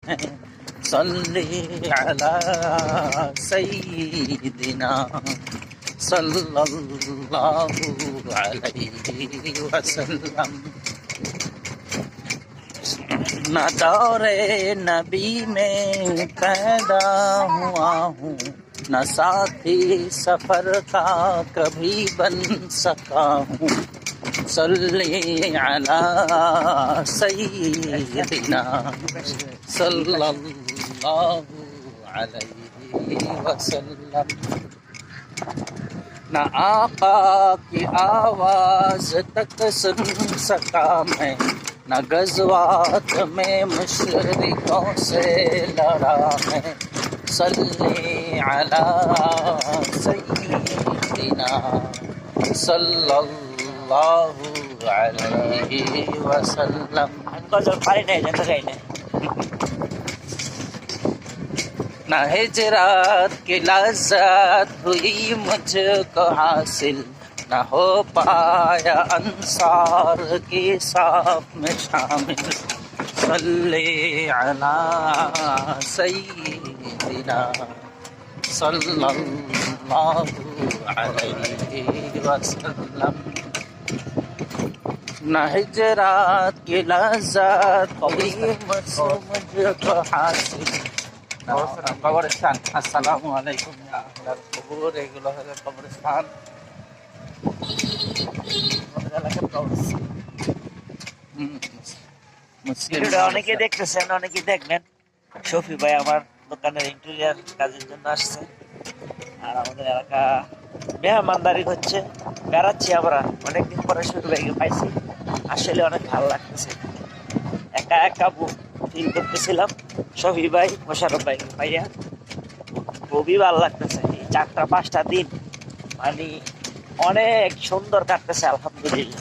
हैं। सल्ली अला सय्यिदिना सल्लल्लाहु अलैहि वसल्लम। न दौरे नबी में पैदा हुआ हूँ, न साथी सफर का कभी बन सका हूँ। सल्ली अला सय्यिदिना सल्लल्लाहु अलैहि वसल्लम। न आका की आवाज तक सुन सका मैं, न गज़वात में मुशरिकों से लड़ा मैं। सल्ली अला सय्यिदिना सल्लल्लाहु अलैहि वसल्लम। गज़ल पारी नहीं जानते गाइने। न हिजरत की लज़्ज़त हुई मुझको हासिल, न हो पाया अंसार की साफ में शामिल। सल्ली अला सय्यिदिना सल्लल्लाहु अलैहि वसल्लम। न हिजरत की लज़्ज़त हुई मुझको हासिल। কবরস্থান। আসসালামু আলাইকুম। কবর এগুলো হলো কবরস্থান। ভিডিওটা অনেকে দেখতেছেন, অনেকে দেখবেন। শফি ভাই আমার দোকানের ইন্টেরিয়ার কাজের জন্য আসছে, আর আমাদের এলাকা মেহমানদারি হচ্ছে, বেড়াচ্ছি আমরা। অনেকদিন পরে শফি ভাইকে পাইছি, আসলে অনেক ভালো লাগতেছে। একা একা ফিল করতেছিলাম। শফি ভাই, মোশারফ ভাই ভাইয়া খুবই ভালো লাগতেছে। এই 4-5টা দিন মানে অনেক সুন্দর কাটতেছে, আলহামদুলিল্লাহ।